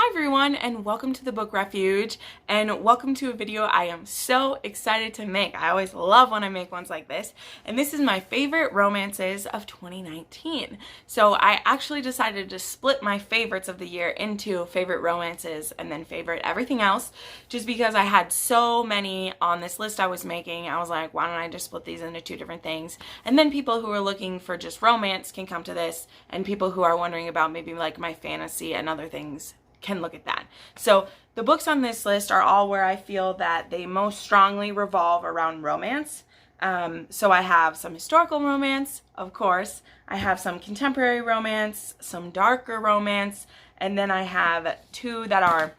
Hi everyone, and welcome to the book Refuge, and welcome to a video I am so excited to make. I always love when I make ones like this, and this is my favorite romances of 2019. So I actually decided to split my favorites of the year into favorite romances and then favorite everything else, just because I had so many on this list I was making. I was like, why don't I just split these into two different things? And then people who are looking for just romance can come to this, and people who are wondering about maybe like my fantasy and other things can look at that. So the books on this list are all where I feel that they most strongly revolve around romance. So I have some historical romance, of course. I have some contemporary romance, some darker romance, and then I have two that are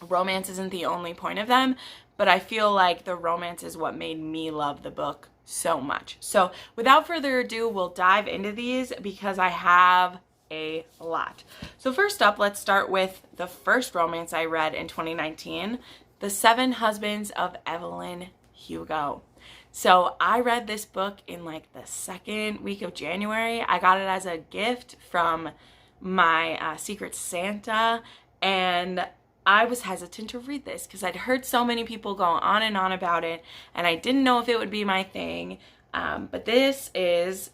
romance isn't the only point of them, but I feel like the romance is what made me love the book so much. So without further ado, we'll dive into these because I have a lot. So first up, let's start with the first romance I read in 2019, The Seven Husbands of Evelyn Hugo. So I read this book in like the second week of January. I got it as a gift from my Secret Santa, and I was hesitant to read this because I'd heard so many people go on and on about it, and I didn't know if it would be my thing. But this is,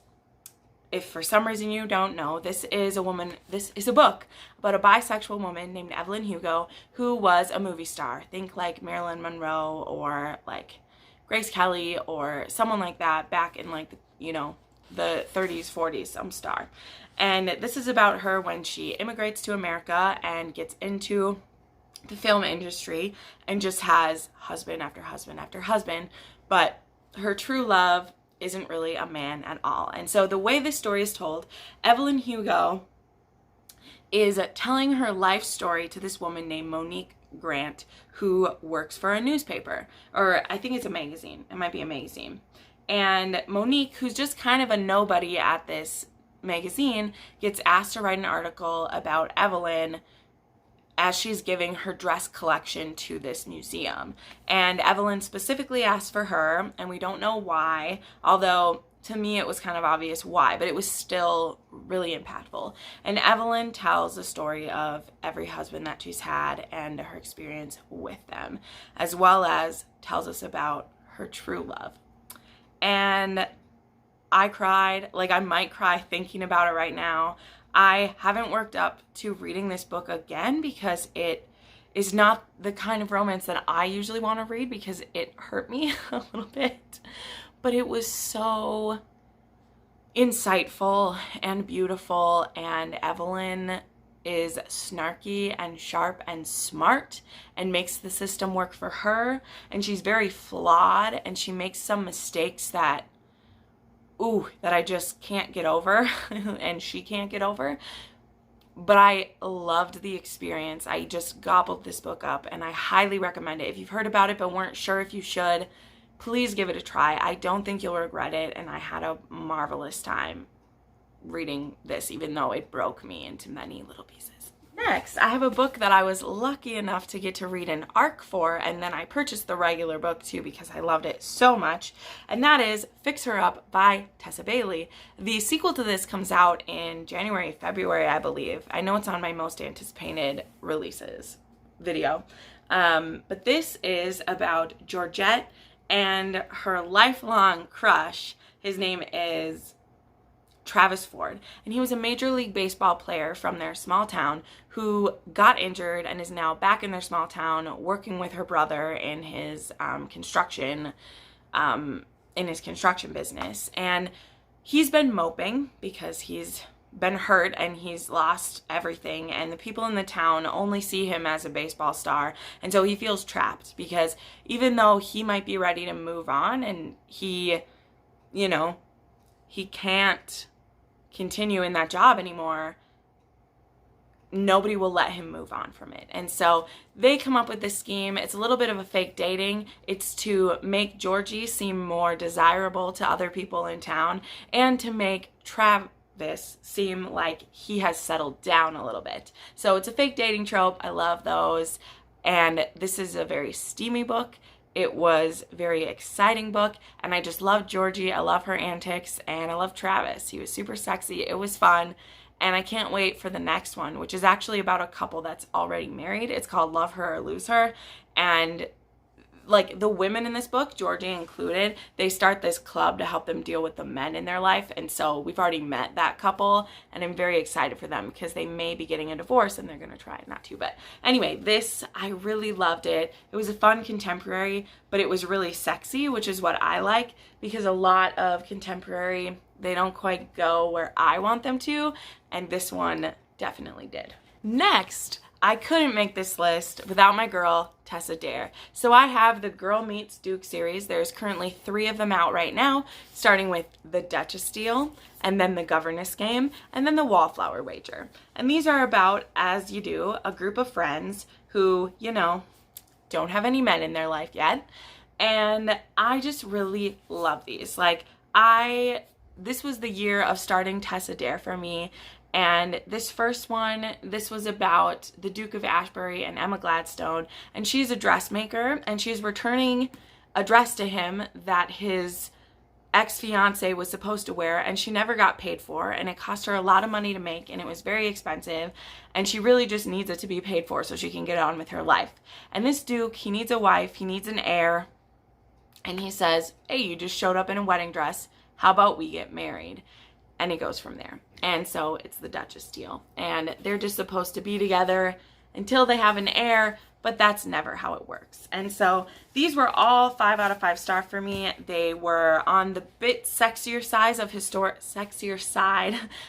if for some reason you don't know, this is a book about a bisexual woman named Evelyn Hugo who was a movie star. Think like Marilyn Monroe or like Grace Kelly or someone like that back in like, you know, the 30s, 40s, some star. And this is about her when she immigrates to America and gets into the film industry and just has husband after husband after husband. But her true love isn't really a man at all. And so the way this story is told, Evelyn Hugo is telling her life story to this woman named Monique Grant, who works for a newspaper, or I think it's a magazine. It might be a magazine. And Monique, who's just kind of a nobody at this magazine, gets asked to write an article about Evelyn as she's giving her dress collection to this museum. And Evelyn specifically asked for her, and we don't know why, although to me it was kind of obvious why, but it was still really impactful. And Evelyn tells the story of every husband that she's had and her experience with them, as well as tells us about her true love. And I cried, like I might cry thinking about it right now. I haven't worked up to reading this book again because it is not the kind of romance that I usually want to read because it hurt me a little bit. But it was so insightful and beautiful, and Evelyn is snarky and sharp and smart and makes the system work for her, and she's very flawed and she makes some mistakes that I just can't get over and she can't get over. But I loved the experience. I just gobbled this book up and I highly recommend it. If you've heard about it but weren't sure if you should, please give it a try. I don't think you'll regret it, and I had a marvelous time reading this, even though it broke me into many little pieces. Next, I have a book that I was lucky enough to get to read an arc for, and then I purchased the regular book too because I loved it so much, and that is Fix Her Up by Tessa Bailey. The sequel to this comes out in January, February, I believe. I know it's on my most anticipated releases video. But this is about Georgette and her lifelong crush. His name is Travis Ford, and he was a Major League Baseball player from their small town who got injured and is now back in their small town working with her brother in his construction business. And he's been moping because he's been hurt and he's lost everything, and the people in the town only see him as a baseball star, and so he feels trapped because even though he might be ready to move on and he can't continue in that job anymore, nobody will let him move on from it. And so they come up with this scheme. It's a little bit of a fake dating. It's to make Georgie seem more desirable to other people in town and to make Travis seem like he has settled down a little bit. So it's a fake dating trope. I love those. And this is a very steamy book. It was a very exciting book, and I just loved Georgie. I love her antics, and I love Travis. He was super sexy. It was fun, and I can't wait for the next one, which is actually about a couple that's already married. It's called Love Her or Lose Her, and like the women in this book, Georgie included, they start this club to help them deal with the men in their life. And so we've already met that couple, and I'm very excited for them because they may be getting a divorce and they're going to try not to. But anyway, this, I really loved it. It was a fun contemporary, but it was really sexy, which is what I like, because a lot of contemporary, they don't quite go where I want them to, and this one definitely did. Next, I couldn't make this list without my girl, Tessa Dare. So I have the Girl Meets Duke series. There's currently 3 of them out right now, starting with The Duchess Deal, and then The Governess Game, and then The Wallflower Wager. And these are about, as you do, a group of friends who, you know, don't have any men in their life yet. And I just really love these. Like, this was the year of starting Tessa Dare for me. And this first one, this was about the Duke of Ashbury and Emma Gladstone, and she's a dressmaker, and she's returning a dress to him that his ex-fiance was supposed to wear, and she never got paid for, and it cost her a lot of money to make, and it was very expensive, and she really just needs it to be paid for so she can get on with her life. And this Duke, he needs a wife, he needs an heir, and he says, hey, you just showed up in a wedding dress, how about we get married? And it goes from there. And so it's the Duchess Deal. And they're just supposed to be together until they have an heir, but that's never how it works. And so these were all 5 out of 5 star for me. They were on the bit sexier side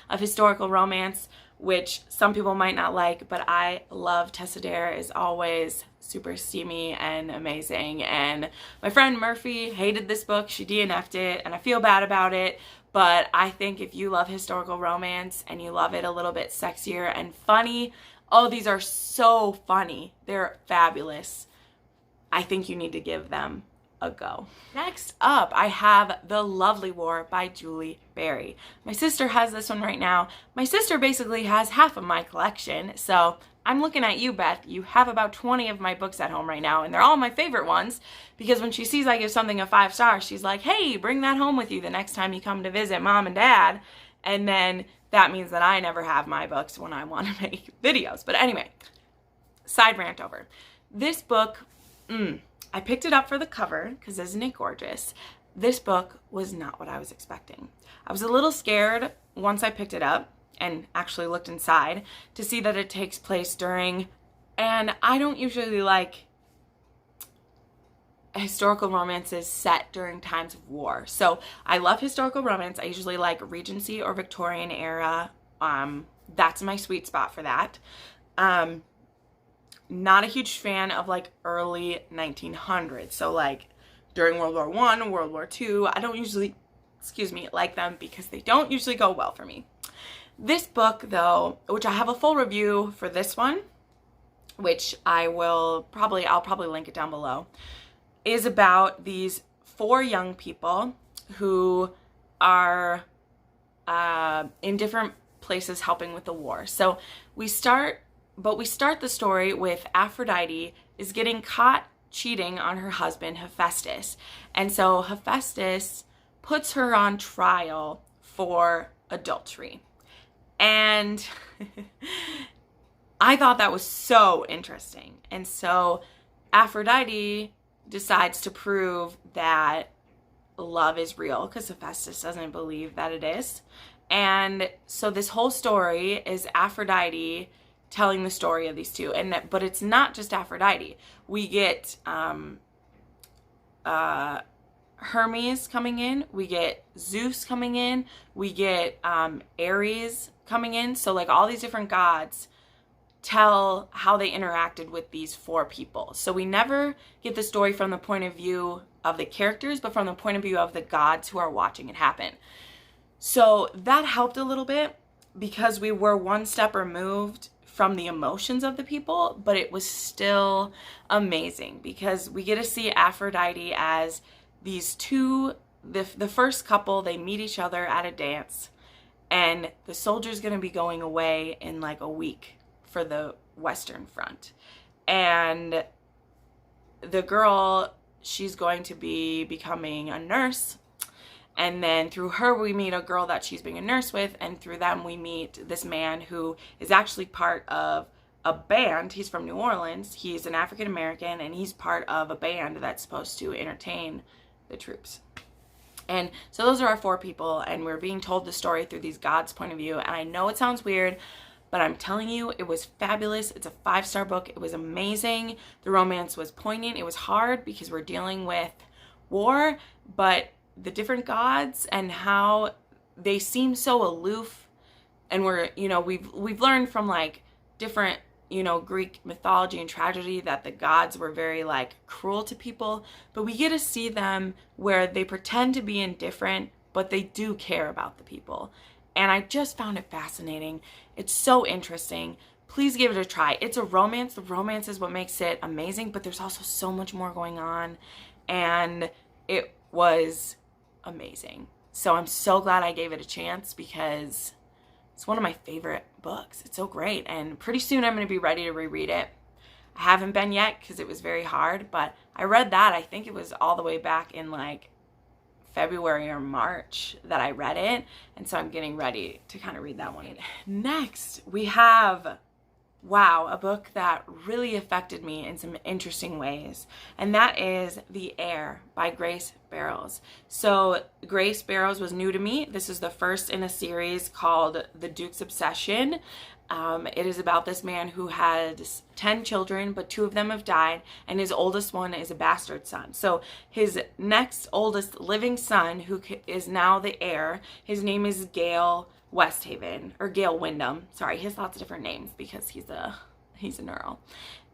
of historical romance, which some people might not like, but I love. Tessa Dare is always super steamy and amazing. And my friend Murphy hated this book. She DNF'd it, and I feel bad about it. But I think if you love historical romance and you love it a little bit sexier and funny, oh, these are so funny. They're fabulous. I think you need to give them a go. Next up, I have The Lovely War by Julie Berry. My sister has this one right now. My sister basically has half of my collection, so I'm looking at you, Beth. You have about 20 of my books at home right now, and they're all my favorite ones, because when she sees I give something a 5 stars, she's like, hey, bring that home with you the next time you come to visit Mom and Dad. And then that means that I never have my books when I want to make videos. But anyway, side rant over. This book, I picked it up for the cover, because isn't it gorgeous? This book was not what I was expecting. I was a little scared once I picked it up and actually looked inside to see that it takes place during, and I don't usually like historical romances set during times of war. So I love historical romance. I usually like Regency or Victorian era. That's my sweet spot for that. Not a huge fan of like early 1900s. So like during World War I, World War II, I don't usually, like them because they don't usually go well for me. This book though, which I have a full review for this one, which I'll probably link it down below, is about these 4 young people who are in different places helping with the war. So we start the story with Aphrodite is getting caught cheating on her husband Hephaestus. And so Hephaestus puts her on trial for adultery. And I thought that was so interesting. And so Aphrodite decides to prove that love is real, because Hephaestus doesn't believe that it is. And so this whole story is Aphrodite telling the story of these two. But it's not just Aphrodite. We get Hermes coming in, we get Zeus coming in, we get Ares coming in. So like all these different gods tell how they interacted with these 4 people. So we never get the story from the point of view of the characters, but from the point of view of the gods who are watching it happen. So that helped a little bit because we were one step removed from the emotions of the people, but it was still amazing because we get to see Aphrodite as these two, the first couple, they meet each other at a dance, and the soldier's gonna be going away in like a week for the Western Front. And the girl, she's going to be becoming a nurse, And then through her, we meet a girl that she's being a nurse with. And through them, we meet this man who is actually part of a band. He's from New Orleans. He's an African American, and he's part of a band that's supposed to entertain the troops. And so those are our 4 people, and we're being told the story through these gods' point of view. And I know it sounds weird, but I'm telling you, it was fabulous. It's a 5-star book. It was amazing. The romance was poignant. It was hard because we're dealing with war, but the different gods and how they seem so aloof. And we're, we've learned from like different, Greek mythology and tragedy that the gods were very like cruel to people, but we get to see them where they pretend to be indifferent, but they do care about the people. And I just found it fascinating. It's so interesting. Please give it a try. It's a romance. The romance is what makes it amazing, but there's also so much more going on, and it was amazing. So I'm so glad I gave it a chance because it's one of my favorite books. It's so great. And pretty soon I'm going to be ready to reread it. I haven't been yet because it was very hard, but I read that. I think it was all the way back in like February or March that I read it. And so I'm getting ready to kind of read that one. Next, we have, wow, a book that really affected me in some interesting ways. And that is The Heir by Grace Barrows. So Grace Barrows was new to me. This is the first in a series called The Duke's Obsession. It is about this man who has 10 children, but 2 of them have died, and his oldest one is a bastard son. So his next oldest living son, who is now the heir, his name is Gale Westhaven, or Gale Wyndham. Sorry, he has lots of different names because he's an earl.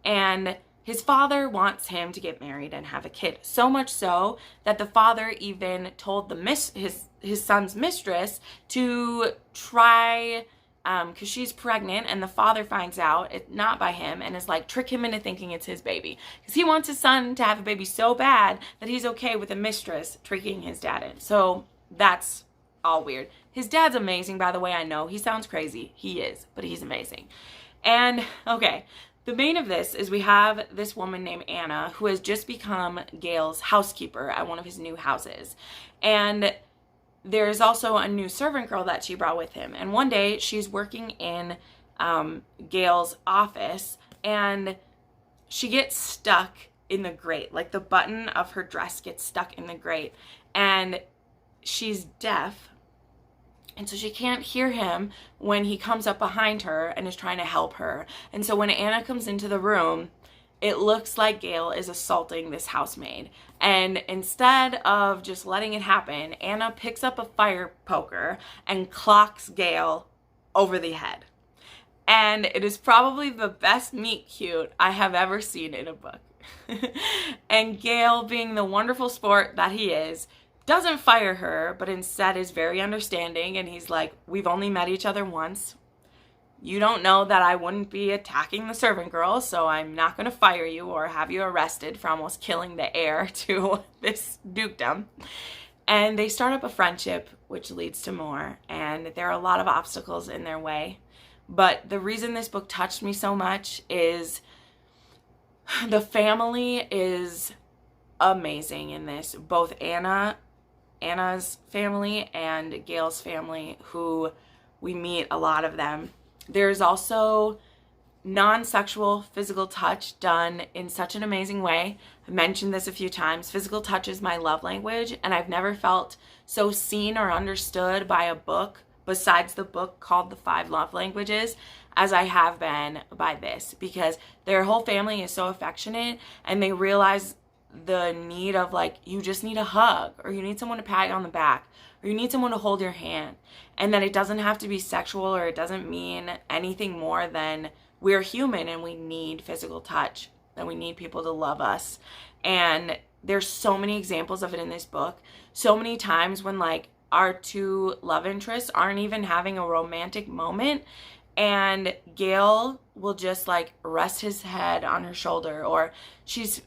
And his father wants him to get married and have a kid. So much so that the father even told his son's mistress to try, because she's pregnant, and the father finds out, not by him, and is like, trick him into thinking it's his baby. Because he wants his son to have a baby so bad that he's okay with a mistress tricking his dad in. So that's all weird. His dad's amazing, by the way. I know he sounds crazy. He is, but he's amazing. And okay, the main of this is we have this woman named Anna who has just become Gale's housekeeper at one of his new houses. And there's also a new servant girl that she brought with him. And one day she's working in Gale's office, and she gets stuck in the grate. Like the button of her dress gets stuck in the grate. And she's deaf, and so she can't hear him when he comes up behind her and is trying to help her. And so when Anna comes into the room, it looks like Gale is assaulting this housemaid. And instead of just letting it happen, Anna picks up a fire poker and clocks Gale over the head. And it is probably the best meet cute I have ever seen in a book. And Gale, being the wonderful sport that he is, doesn't fire her, but instead is very understanding. And he's like, we've only met each other once. You don't know that I wouldn't be attacking the servant girl, so I'm not going to fire you or have you arrested for almost killing the heir to this dukedom. And they start up a friendship, which leads to more. And there are a lot of obstacles in their way. But the reason this book touched me so much is the family is amazing in this. Both Anna's family and Gale's family, who we meet a lot of them. There's also non-sexual physical touch done in such an amazing way. I've mentioned this a few times. Physical touch is my love language, and I've never felt so seen or understood by a book besides the book called The 5 Love Languages as I have been by this, because their whole family is so affectionate, and they realize the need of, like, you just need a hug, or you need someone to pat you on the back, or you need someone to hold your hand, and that it doesn't have to be sexual, or it doesn't mean anything more than we're human and we need physical touch, that we need people to love us. And there's so many examples of it in this book. So many times when, like, our 2 love interests aren't even having a romantic moment, and Gale will just, like, rest his head on her shoulder, or she's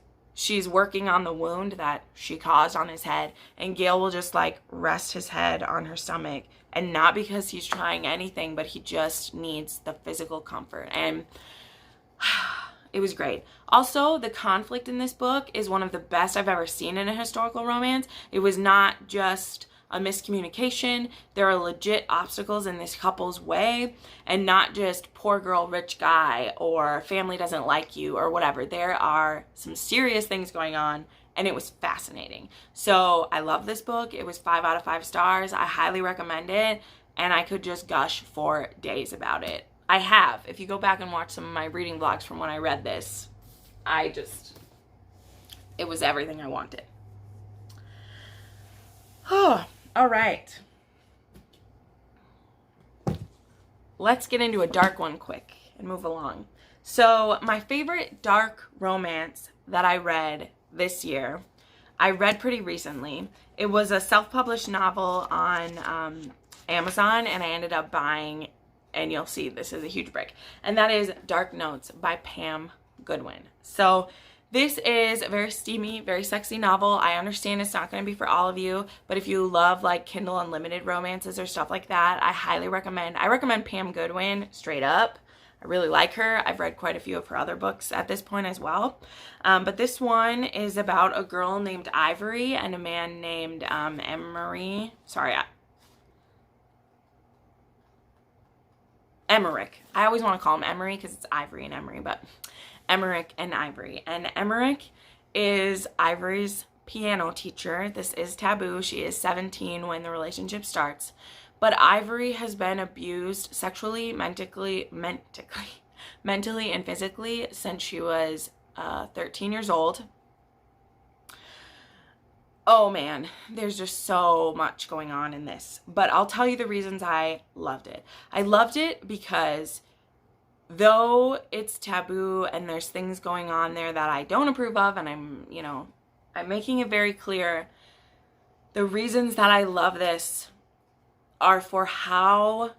working on the wound that she caused on his head, and Gale will just, like, rest his head on her stomach, and not because he's trying anything, but he just needs the physical comfort. And it was great. Also, the conflict in this book is one of the best I've ever seen in a historical romance. It was not just a miscommunication. There are legit obstacles in this couple's way, and not just poor girl, rich guy, or family doesn't like you, or whatever. There are some serious things going on, and it was fascinating. So I love this book. It was 5 out of 5 stars. I highly recommend it, and I could just gush for days about it. I have. If you go back and watch some of my reading vlogs from when I read this, it was everything I wanted. Oh, all right. Let's get into a dark one quick and move along. So my favorite dark romance that I read this year, I read pretty recently. It was a self-published novel on Amazon, and I ended up buying, and you'll see this is a huge break, and that is Dark Notes by Pam Goodwin. So this is a very steamy, very sexy novel. I understand it's not going to be for all of you, but if you love like Kindle Unlimited romances or stuff like that, I recommend Pam Goodwin straight up. I really like her. I've read quite a few of her other books at this point as well. But this one is about a girl named Ivory and a man named Emmerich. I always want to call him Emery because it's Ivory and Emery, but Emmerich and Ivory. And Emmerich is Ivory's piano teacher. This is taboo. She is 17 when the relationship starts. But Ivory has been abused sexually, mentally, and physically since she was 13 years old. Oh man, there's just so much going on in this. But I'll tell you the reasons I loved it. I loved it because though it's taboo and there's things going on there that I don't approve of, and I'm making it very clear, the reasons that I love this are for how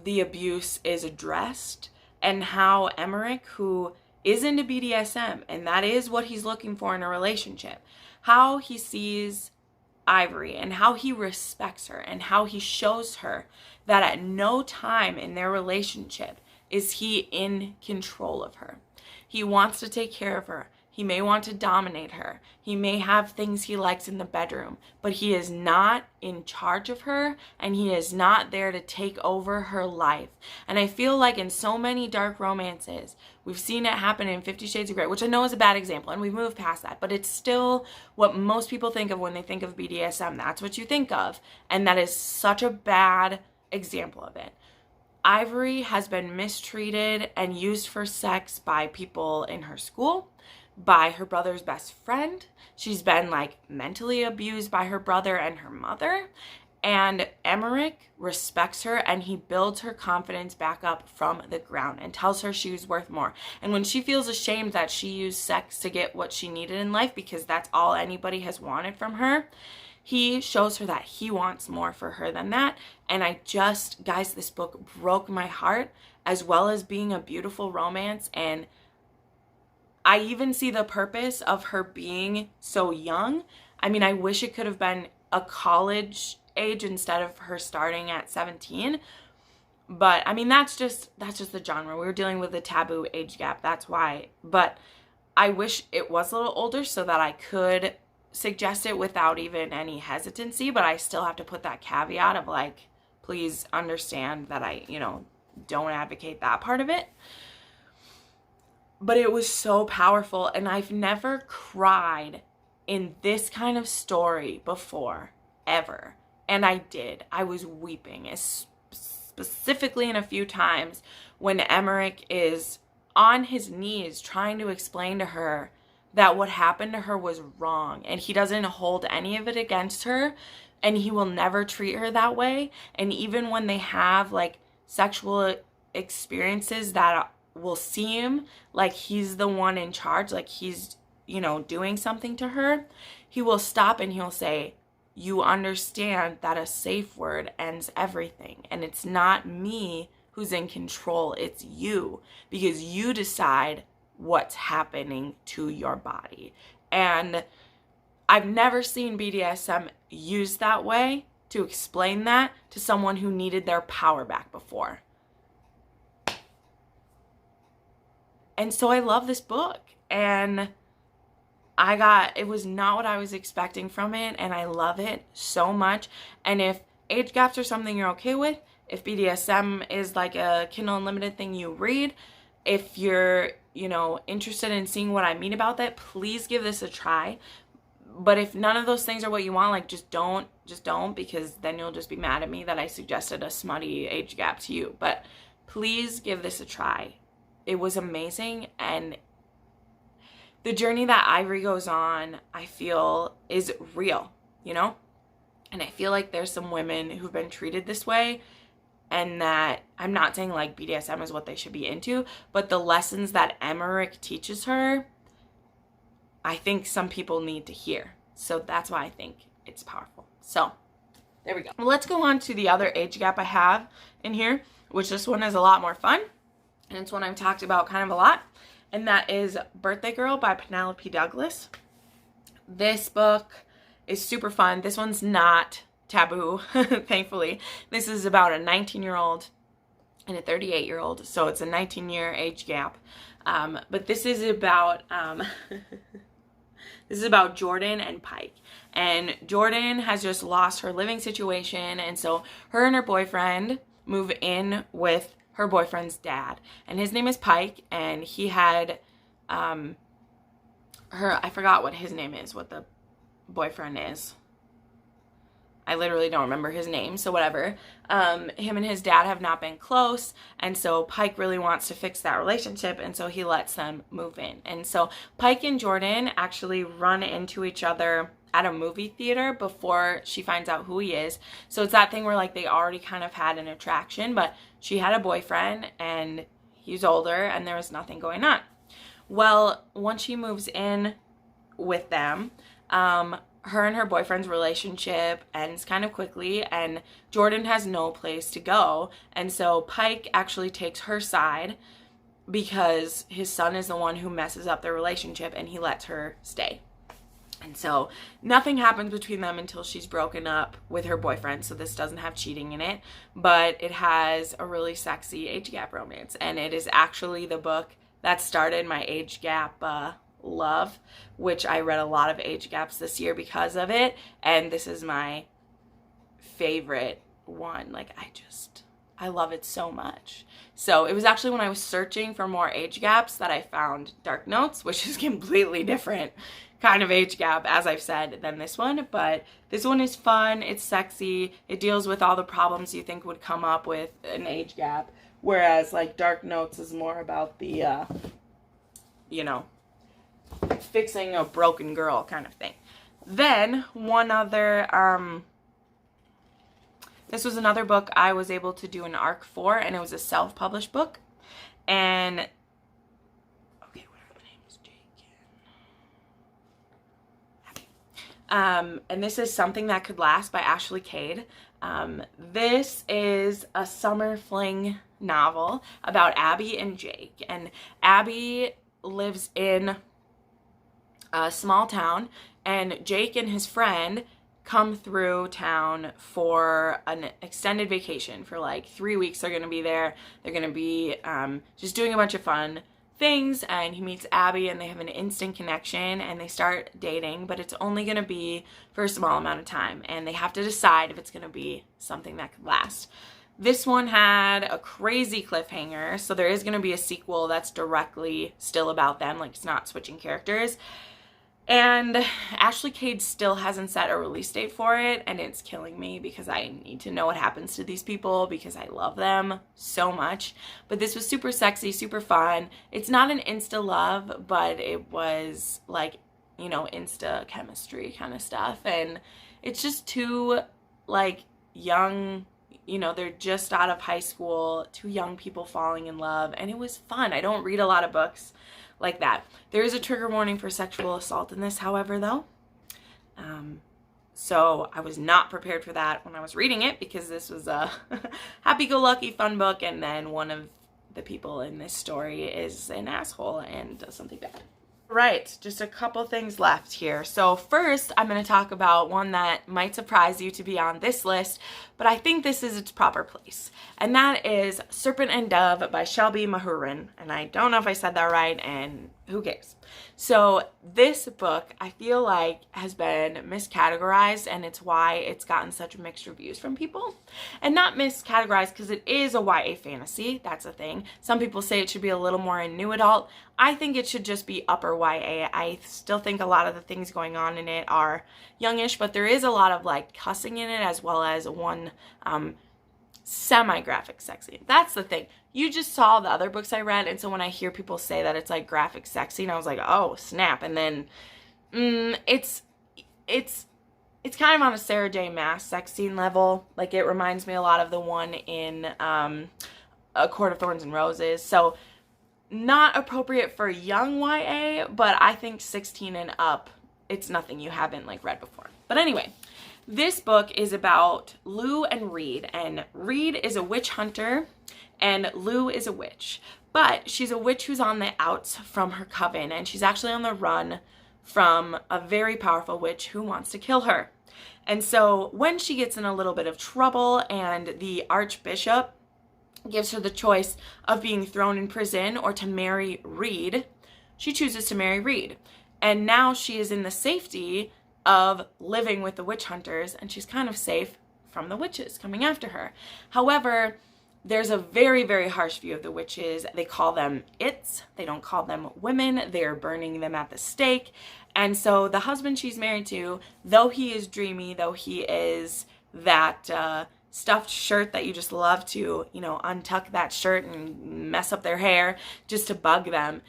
the abuse is addressed and how Emmerich, who is into BDSM, and that is what he's looking for in a relationship, how he sees Ivory and how he respects her and how he shows her that at no time in their relationship is he in control of her. He wants to take care of her. He may want to dominate her. He may have things he likes in the bedroom, but he is not in charge of her, and he is not there to take over her life. And I feel like in so many dark romances, we've seen it happen in 50 Shades of Grey, which I know is a bad example, and we've moved past that, but it's still what most people think of when they think of BDSM. That's what you think of, and that is such a bad example of it. Ivory has been mistreated and used for sex by people in her school, by her brother's best friend. She's been like mentally abused by her brother and her mother. And Emmerich respects her, and he builds her confidence back up from the ground and tells her she's worth more. And when she feels ashamed that she used sex to get what she needed in life, because that's all anybody has wanted from her, he shows her that he wants more for her than that. And guys, this book broke my heart, as well as being a beautiful romance. And I even see the purpose of her being so young. I mean, I wish it could have been a college age instead of her starting at 17. But I mean, that's just the genre. We were dealing with a taboo age gap. That's why. But I wish it was a little older so that I could suggest it without even any hesitancy. But I still have to put that caveat of like, please understand that I, don't advocate that part of it. But it was so powerful, and I've never cried in this kind of story before, ever. And I did. I was weeping, specifically in a few times when Emmerich is on his knees trying to explain to her that what happened to her was wrong, and he doesn't hold any of it against her, and he will never treat her that way. And even when they have like sexual experiences that will seem like he's the one in charge, like he's, doing something to her, he will stop and he'll say, you understand that a safe word ends everything, and it's not me who's in control, it's you, because you decide what's happening to your body. And I've never seen BDSM used that way to explain that to someone who needed their power back before. And so I love this book, and it was not what I was expecting from it, and I love it so much. And if age gaps are something you're okay with, if BDSM is like a Kindle Unlimited thing you read, if you're, you know, interested in seeing what I mean about that, please give this a try. But if none of those things are what you want, like, just don't, because then you'll just be mad at me that I suggested a smutty age gap to you. But please give this a try. It was amazing, and the journey that Ivory goes on, I feel, is real, you know? And I feel like there's some women who've been treated this way, and that, I'm not saying like BDSM is what they should be into, but the lessons that Emmerich teaches her, I think some people need to hear. So that's why I think it's powerful. So there we go. Let's go on to the other age gap I have in here, which this one is a lot more fun. And it's one I've talked about kind of a lot. And that is Birthday Girl by Penelope Douglas. This book is super fun. This one's not taboo, thankfully. This is about a 19-year-old and a 38-year-old. So it's a 19-year age gap. But this is about this is about Jordan and Pike. And Jordan has just lost her living situation, and so her and her boyfriend move in with her boyfriend's dad. And his name is Pike, and he had I forgot what his name is, what the boyfriend is. I literally don't remember his name, so whatever. Him and his dad have not been close, and so Pike really wants to fix that relationship, and so he lets them move in. And so Pike and Jordan actually run into each other at a movie theater before she finds out who he is. So it's that thing where, like, they already kind of had an attraction, but she had a boyfriend, and he's older, and there was nothing going on. Well, once she moves in with them, her and her boyfriend's relationship ends kind of quickly, and Jordan has no place to go. And so Pike actually takes her side because his son is the one who messes up their relationship, and he lets her stay. And so nothing happens between them until she's broken up with her boyfriend. So this doesn't have cheating in it, but it has a really sexy age gap romance. And it is actually the book that started my age gap love, which I read a lot of age gaps this year because of it, and this is my favorite one. Like, I love it so much. So it was actually when I was searching for more age gaps that I found Dark Notes, which is completely different kind of age gap, as I've said, than this one. But this one is fun, it's sexy, it deals with all the problems you think would come up with an age gap, whereas like Dark Notes is more about the you know, fixing a broken girl kind of thing. Then one other, this was another book I was able to do an arc for, and it was a self-published book. And okay, whatever the name is, Jake. And this is Something That Could Last by Ashley Cade. This is a summer fling novel about Abby and Jake. And Abby lives in a small town, and Jake and his friend come through town for an extended vacation for like 3 weeks. They're gonna be there. They're gonna be just doing a bunch of fun things, and he meets Abby, and they have an instant connection, and they start dating, but it's only gonna be for a small amount of time, and they have to decide if it's gonna be something that could last. This one had a crazy cliffhanger, so there is gonna be a sequel that's directly still about them, like it's not switching characters. And Ashley Cade still hasn't set a release date for it, and it's killing me because I need to know what happens to these people because I love them so much. But this was super sexy, super fun. It's not an insta love, but it was like, you know, insta chemistry kind of stuff. And it's just two like young, you know, they're just out of high school, two young people falling in love, and it was fun. I don't read a lot of books like that. There is a trigger warning for sexual assault in this, however, though. So I was not prepared for that when I was reading it, because this was a happy-go-lucky fun book, and then one of the people in this story is an asshole and does something bad. Right, just a couple things left here. So first, I'm going to talk about one that might surprise you to be on this list, but I think this is its proper place. And that is Serpent and Dove by Shelby Mahurin. And I don't know if I said that right, and who cares? So this book, I feel like, has been miscategorized, and it's why it's gotten such mixed reviews from people. And not miscategorized because it is a YA fantasy. That's a thing. Some people say it should be a little more in new adult. I think it should just be upper YA. I still think a lot of the things going on in it are youngish, but there is a lot of like cussing in it, as well as one semi-graphic sex scene. That's the thing. You just saw the other books I read, and so when I hear people say that it's like graphic sex scene, I was like, oh snap. And then it's kind of on a Sarah J Maas sex scene level. Like, it reminds me a lot of the one in A Court of Thorns and Roses. So not appropriate for young YA, but I think 16 and up, it's nothing you haven't like read before. But anyway, this book is about Lou and Reed, and Reed is a witch hunter and Lou is a witch. But she's a witch who's on the outs from her coven, and she's actually on the run from a very powerful witch who wants to kill her. And so when she gets in a little bit of trouble and the archbishop gives her the choice of being thrown in prison or to marry Reed, she chooses to marry Reed. And now she is in the safety of living with the witch hunters, and she's kind of safe from the witches coming after her. However, there's a very, very harsh view of the witches. They call them its. They don't call them women. They're burning them at the stake. And so the husband she's married to, though he is dreamy, though he is that stuffed shirt that you just love to, you know, untuck that shirt and mess up their hair just to bug them,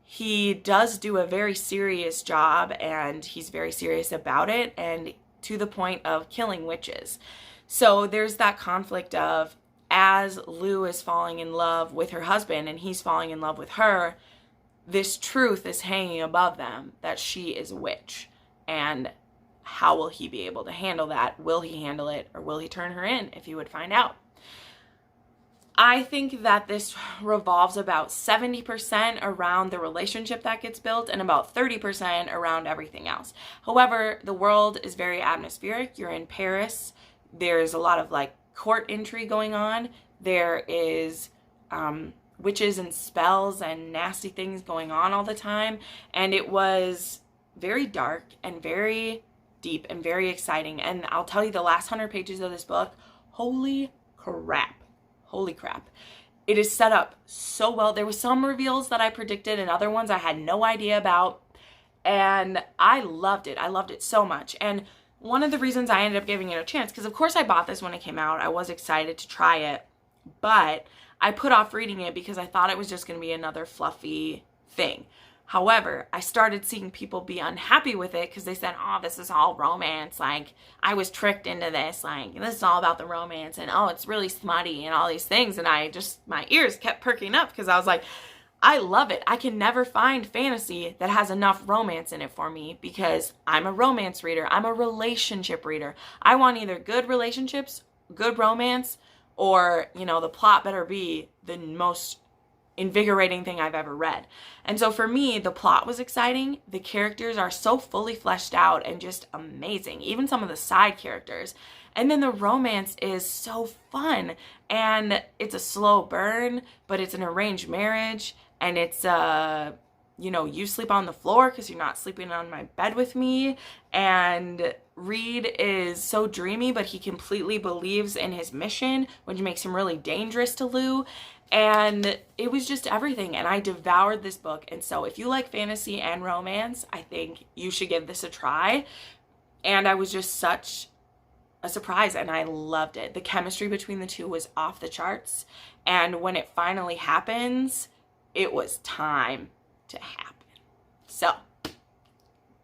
he does do a very serious job, and he's very serious about it, and to the point of killing witches. So there's that conflict of, as Lou is falling in love with her husband and he's falling in love with her, this truth is hanging above them that she is a witch. And how will he be able to handle that? Will he handle it, or will he turn her in if he would find out? I think that this revolves about 70% around the relationship that gets built and about 30% around everything else. However, the world is very atmospheric. You're in Paris. There's a lot of like court intrigue going on. There is witches and spells and nasty things going on all the time. And it was very dark and very deep and very exciting. And I'll tell you, the last 100 pages of this book, holy crap. Holy crap. It is set up so well. There were some reveals that I predicted and other ones I had no idea about. And I loved it. I loved it so much. And one of the reasons I ended up giving it a chance, because of course I bought this when it came out. I was excited to try it. But I put off reading it because I thought it was just going to be another fluffy thing. However, I started seeing people be unhappy with it because they said, oh, this is all romance. Like, I was tricked into this. Like, this is all about the romance. And, oh, it's really smutty and all these things. And my ears kept perking up because I was like, I love it. I can never find fantasy that has enough romance in it for me because I'm a romance reader. I'm a relationship reader. I want either good relationships, good romance, or, you know, the plot better be the most invigorating thing I've ever read. And so for me, the plot was exciting. The characters are so fully fleshed out and just amazing. Even some of the side characters. And then the romance is so fun. And it's a slow burn, but it's an arranged marriage. And it's, you know, you sleep on the floor because you're not sleeping on my bed with me. And Reed is so dreamy, but he completely believes in his mission, which makes him really dangerous to Lou. And it was just everything. And I devoured this book. And so if you like fantasy and romance, I think you should give this a try. And I was just such a surprise, and I loved it. The chemistry between the two was off the charts. And when it finally happens, it was time to happen. So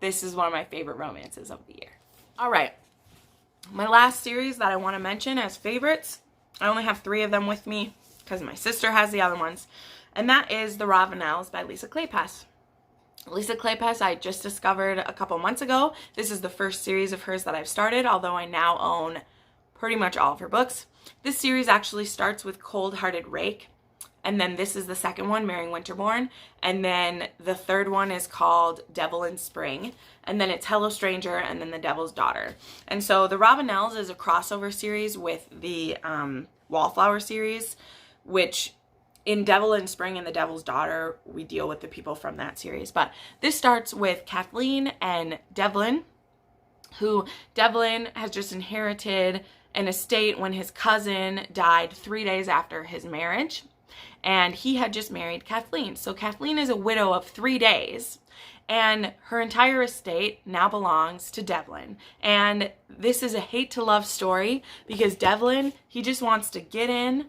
this is one of my favorite romances of the year. All right. My last series that I want to mention as favorites, I only have 3 of them with me because my sister has the other ones, and that is The Ravenels by Lisa Kleypas. Lisa Kleypas I just discovered a couple months ago. This is the first series of hers that I've started, although I now own pretty much all of her books. This series actually starts with Cold Hearted Rake, and then this is the second one, Marrying Winterborn, and then the third one is called Devil in Spring, and then it's Hello Stranger, and then The Devil's Daughter. And so The Ravenels is a crossover series with the Wallflower series, which in Devil in Spring and The Devil's Daughter, we deal with the people from that series. But this starts with Kathleen and Devlin, who Devlin has just inherited an estate when his cousin died 3 days after his marriage. And he had just married Kathleen. So Kathleen is a widow of 3 days. And her entire estate now belongs to Devlin. And this is a hate to love story because Devlin, he just wants to get in,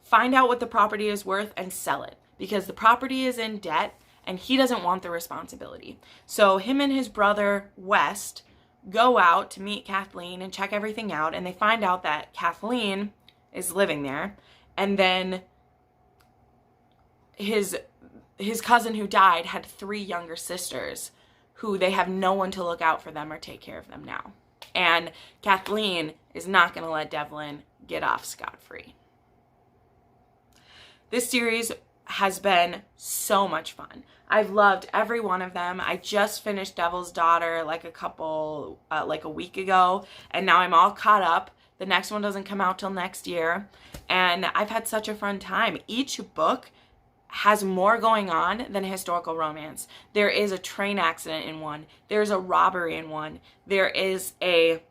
find out what the property is worth, and sell it. Because the property is in debt and he doesn't want the responsibility. So him and his brother, West, go out to meet Kathleen and check everything out. And they find out that Kathleen is living there. And then his cousin who died had 3 younger sisters who they have no one to look out for them or take care of them now. And Kathleen is not going to let Devlin get off scot-free. This series has been so much fun. I've loved every one of them. I just finished Devil's Daughter like a week ago, and now I'm all caught up. The next one doesn't come out till next year, and I've had such a fun time. Each book has more going on than a historical romance. There is a train accident in one. There's a robbery in one. There is a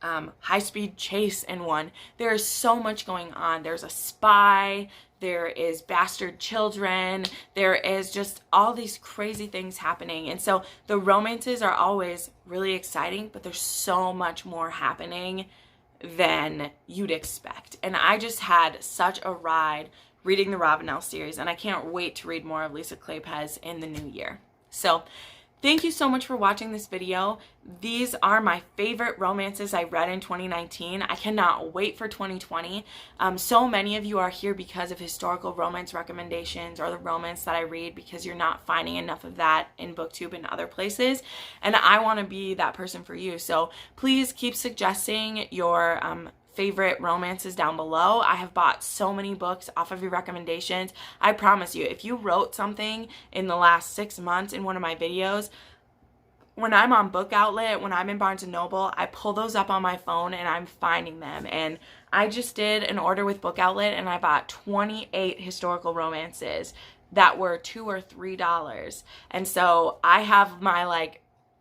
high-speed chase in one. There is so much going on. There's a spy. There is bastard children. There is just all these crazy things happening. And so the romances are always really exciting, but there's so much more happening than you'd expect. And I just had such a ride reading the Ravenel series, and I can't wait to read more of Lisa Kleypas in the new year. So thank you so much for watching this video. These are my favorite romances I read in 2019. I cannot wait for 2020. So many of you are here because of historical romance recommendations or the romance that I read, because you're not finding enough of that in Booktube and other places. And I want to be that person for you. So please keep suggesting your favorite romances down below. I have bought so many books off of your recommendations. I promise you, if you wrote something in the last 6 months in one of my videos, when I'm on Book Outlet, when I'm in Barnes & Noble, I pull those up on my phone and I'm finding them. And I just did an order with Book Outlet and I bought 28 historical romances that were $2 or $3. And so I have my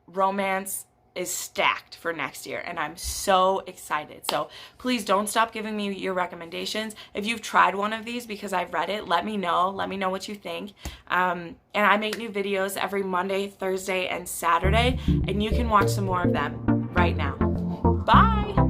romance is stacked for next year, and I'm so excited. So please don't stop giving me your recommendations. If you've tried one of these because I've read it, let me know what you think. And I make new videos every Monday, Thursday, and Saturday, and you can watch some more of them right now. Bye.